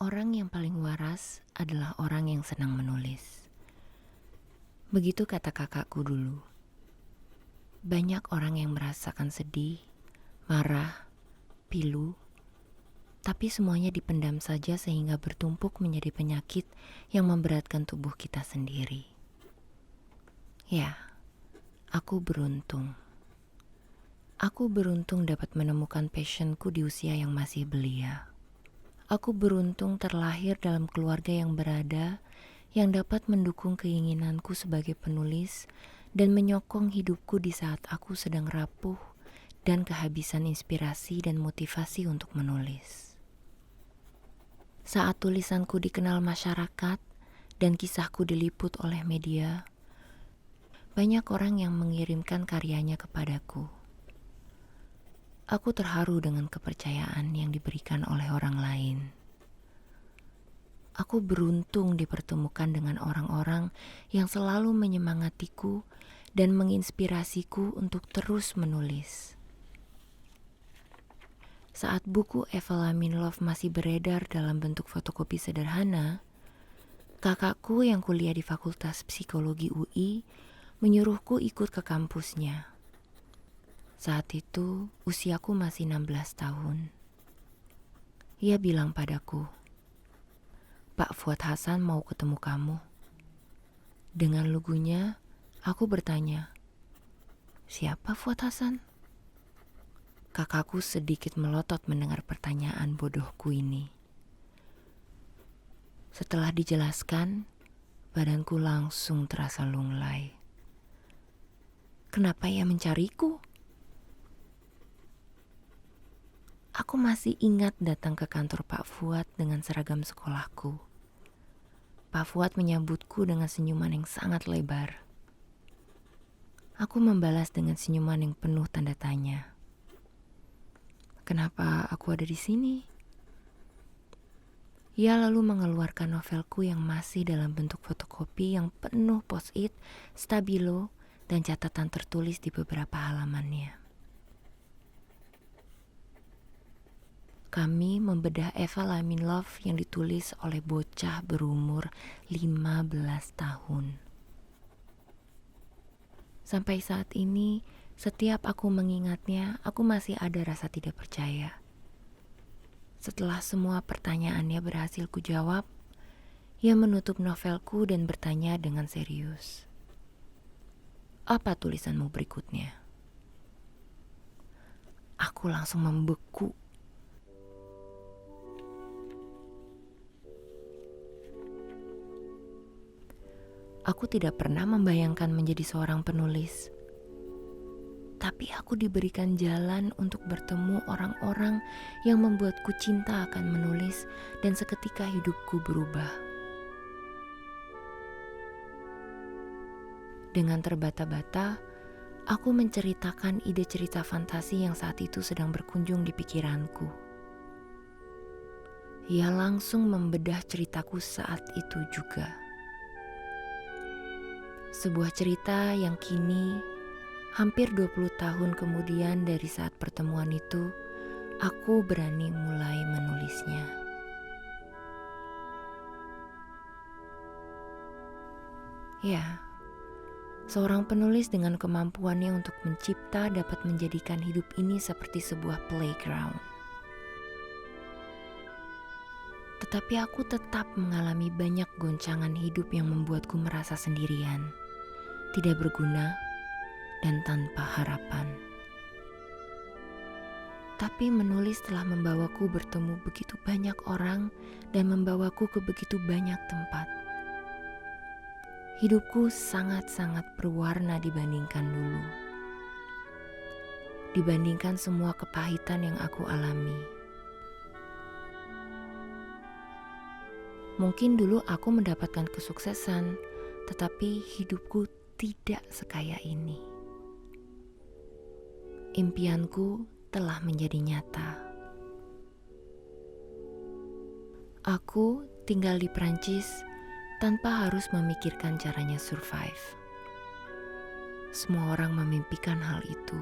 Orang yang paling waras adalah orang yang senang menulis. Begitu kata kakakku dulu. Banyak orang yang merasakan sedih, marah, pilu, tapi semuanya dipendam saja sehingga bertumpuk menjadi penyakit yang memberatkan tubuh kita sendiri. Ya, aku beruntung. Aku beruntung dapat menemukan passionku di usia yang masih belia. Aku beruntung terlahir dalam keluarga yang berada, yang dapat mendukung keinginanku sebagai penulis dan menyokong hidupku di saat aku sedang rapuh dan kehabisan inspirasi dan motivasi untuk menulis. Saat tulisanku dikenal masyarakat dan kisahku diliput oleh media, banyak orang yang mengirimkan karyanya kepadaku. Aku terharu dengan kepercayaan yang diberikan oleh orang lain. Aku beruntung dipertemukan dengan orang-orang yang selalu menyemangatiku dan menginspirasiku untuk terus menulis. Saat buku Eva Laminlove masih beredar dalam bentuk fotokopi sederhana, kakakku yang kuliah di Fakultas Psikologi UI menyuruhku ikut ke kampusnya. Saat itu usiaku masih 16 tahun. Ia bilang padaku, "Pak Fuad Hasan mau ketemu kamu." Dengan lugunya, aku bertanya, "Siapa Fuad Hasan?" Kakakku sedikit melotot mendengar pertanyaan bodohku ini. Setelah dijelaskan, badanku langsung terasa lunglai. Kenapa ia mencariku? Aku masih ingat datang ke kantor Pak Fuad dengan seragam sekolahku. Pak Fuad menyambutku dengan senyuman yang sangat lebar. Aku membalas dengan senyuman yang penuh tanda tanya. Kenapa aku ada di sini? Ia lalu mengeluarkan novelku yang masih dalam bentuk fotokopi yang penuh post-it, stabilo, dan catatan tertulis di beberapa halamannya. Kami membedah Eva Laminlove yang ditulis oleh bocah berumur 15 tahun. Sampai saat ini, setiap aku mengingatnya, aku masih ada rasa tidak percaya. Setelah semua pertanyaannya berhasil kujawab, ia menutup novelku dan bertanya dengan serius. Apa tulisanmu berikutnya? Aku langsung membeku. Aku tidak pernah membayangkan menjadi seorang penulis. Tapi aku diberikan jalan untuk bertemu orang-orang yang membuatku cinta akan menulis dan seketika hidupku berubah. Dengan terbata-bata, aku menceritakan ide cerita fantasi yang saat itu sedang berkunjung di pikiranku. Ia langsung membedah ceritaku saat itu juga. Sebuah cerita yang kini, hampir 20 tahun kemudian dari saat pertemuan itu, aku berani mulai menulisnya. Ya, seorang penulis dengan kemampuannya untuk mencipta dapat menjadikan hidup ini seperti sebuah playground. Tetapi aku tetap mengalami banyak goncangan hidup yang membuatku merasa sendirian, tidak berguna, dan tanpa harapan. Tapi menulis telah membawaku bertemu begitu banyak orang dan membawaku ke begitu banyak tempat. Hidupku sangat-sangat berwarna dibandingkan dulu. Dibandingkan semua kepahitan yang aku alami. Mungkin dulu aku mendapatkan kesuksesan, tetapi hidupku tidak sekaya ini. Impianku telah menjadi nyata. Aku tinggal di Prancis tanpa harus memikirkan caranya survive. Semua orang memimpikan hal itu.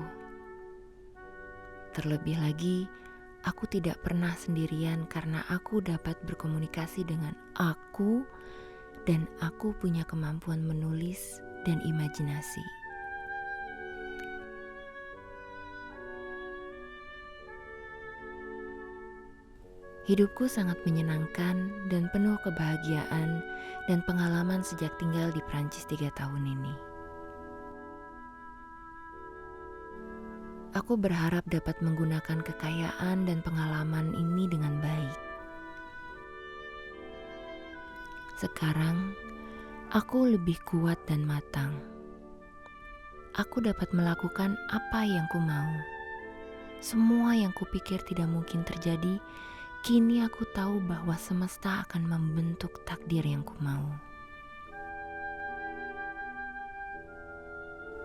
Terlebih lagi, Aku tidak pernah sendirian karena aku dapat berkomunikasi dengan aku dan aku punya kemampuan menulis dan imajinasi. Hidupku sangat menyenangkan dan penuh kebahagiaan dan pengalaman sejak tinggal di Prancis 3 tahun ini. Aku berharap dapat menggunakan kekayaan dan pengalaman ini dengan baik. Sekarang, aku lebih kuat dan matang. Aku dapat melakukan apa yang ku mau. Semua yang kupikir tidak mungkin terjadi, kini aku tahu bahwa semesta akan membentuk takdir yang ku mau.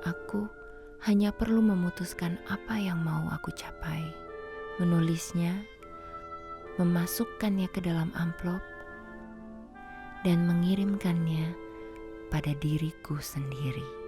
Aku hanya perlu memutuskan apa yang mau aku capai, menulisnya, memasukkannya ke dalam amplop, dan mengirimkannya pada diriku sendiri.